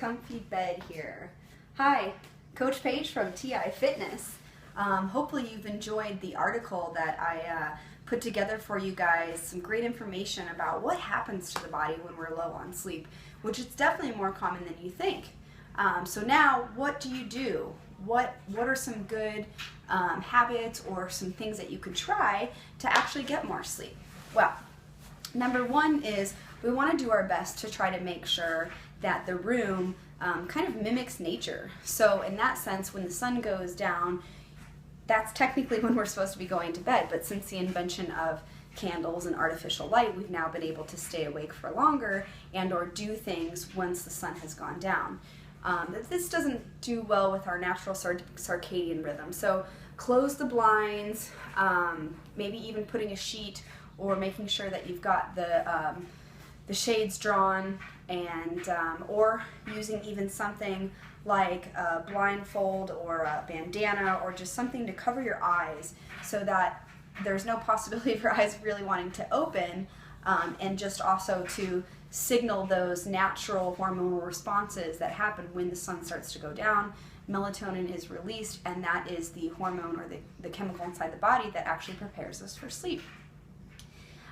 comfy bed here. Hi, Coach Paige from TI Fitness. Hopefully you've enjoyed the article that I put together for you guys, some great information about what happens to the body when we're low on sleep, which is definitely more common than you think. So now, what do you do? What are some good habits or some things that you could try to actually get more sleep? Well, number one is we want to do our best to try to make sure that the room kind of mimics nature. So in that sense, when the sun goes down, that's technically when we're supposed to be going to bed, but since the invention of candles and artificial light, we've now been able to stay awake for longer and or do things once the sun has gone down. This doesn't do well with our natural circadian rhythm. So close the blinds, maybe even putting a sheet or making sure that you've got the shades drawn, and or using even something like a blindfold or a bandana or just something to cover your eyes so that there's no possibility of your eyes really wanting to open, and just also to signal those natural hormonal responses that happen when the sun starts to go down. Melatonin is released, and that is the hormone or the chemical inside the body that actually prepares us for sleep.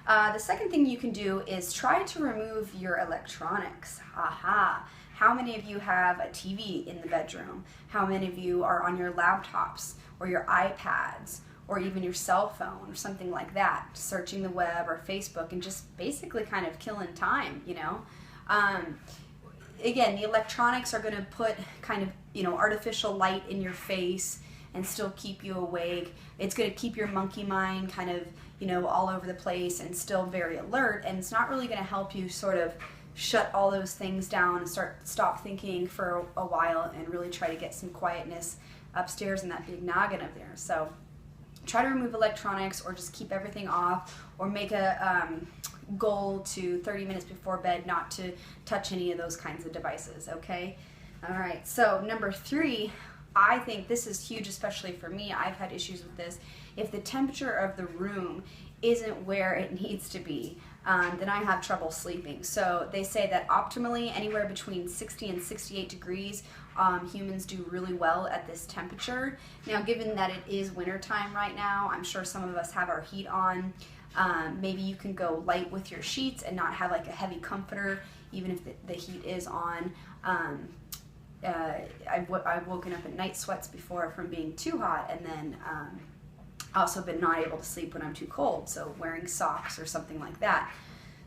The second thing you can do is try to remove your electronics. Aha! How many of you have a TV in the bedroom? How many of you are on your laptops or your iPads or even your cell phone or something like that, searching the web or Facebook and just basically kind of killing time, you know? Again, the electronics are going to put kind of, artificial light in your face and still keep you awake. It's going to keep your monkey mind kind of, all over the place and still very alert, and it's not really going to help you sort of shut all those things down and stop thinking for a while and really try to get some quietness upstairs in that big noggin of theirs. So try to remove electronics or just keep everything off, or make a goal to 30 minutes before bed not to touch any of those kinds of devices, okay? All right, so number 3, I think this is huge, especially for me. I've had issues with this. If the temperature of the room isn't where it needs to be, then I have trouble sleeping. So they say that optimally anywhere between 60 and 68 degrees, humans do really well at this temperature. Now, given that it is wintertime right now, I'm sure some of us have our heat on. Maybe you can go light with your sheets and not have like a heavy comforter, even if the heat is on. I've woken up in night sweats before from being too hot, and then also been not able to sleep when I'm too cold, so wearing socks or something like that.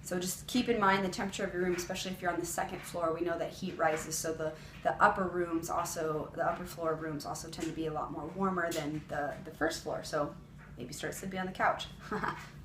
So just keep in mind the temperature of your room, especially if you're on the second floor. We know that heat rises, so the upper floor rooms also tend to be a lot more warmer than the first floor, so maybe start sleeping on the couch.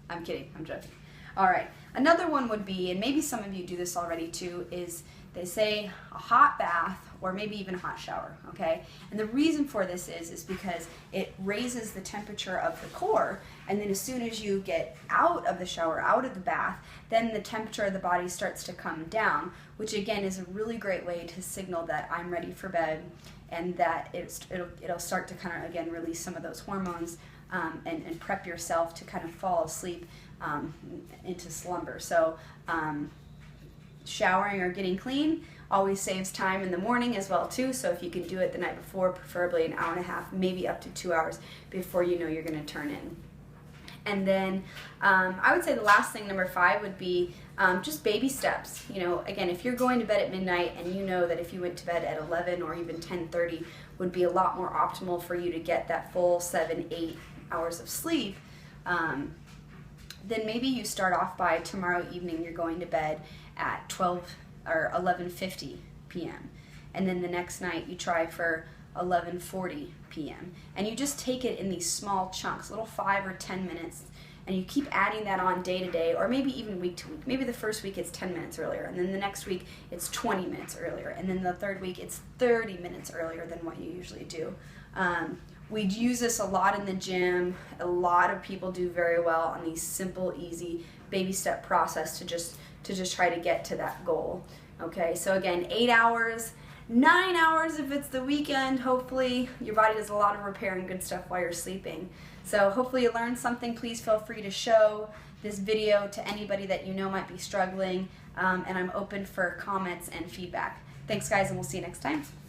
I'm kidding, I'm joking. All right, another one would be, and maybe some of you do this already too, is they say a hot bath or maybe even a hot shower, okay? And the reason for this is because it raises the temperature of the core, and then as soon as you get out of the shower, out of the bath, then the temperature of the body starts to come down, which again is a really great way to signal that I'm ready for bed, and that it'll start to kind of, again, release some of those hormones, and prep yourself to kind of fall asleep into slumber. So showering or getting clean always saves time in the morning as well too, so if you can do it the night before, preferably an hour and a half, maybe up to 2 hours before you know you're going to turn in. And then I would say the last thing, number 5, would be just baby steps. Again, if you're going to bed at midnight and you know that if you went to bed at 11 or even 10:30 would be a lot more optimal for you to get that full 7-8 hours of sleep, then maybe you start off by tomorrow evening you're going to bed at 12 or 11:50 p.m. and then the next night you try for 11:40 p.m. and you just take it in these small chunks, little 5 or 10 minutes, and you keep adding that on day to day, or maybe even week to week. Maybe the first week it's 10 minutes earlier, and then the next week it's 20 minutes earlier, and then the third week it's 30 minutes earlier than what you usually do. We use this a lot in the gym. A lot of people do very well on these simple, easy baby step process to just try to get to that goal. Okay, so again, 8 hours, 9 hours if it's the weekend. Hopefully your body does a lot of repair and good stuff while you're sleeping. So hopefully you learned something. Please feel free to show this video to anybody that you know might be struggling, and I'm open for comments and feedback. Thanks, guys, and we'll see you next time.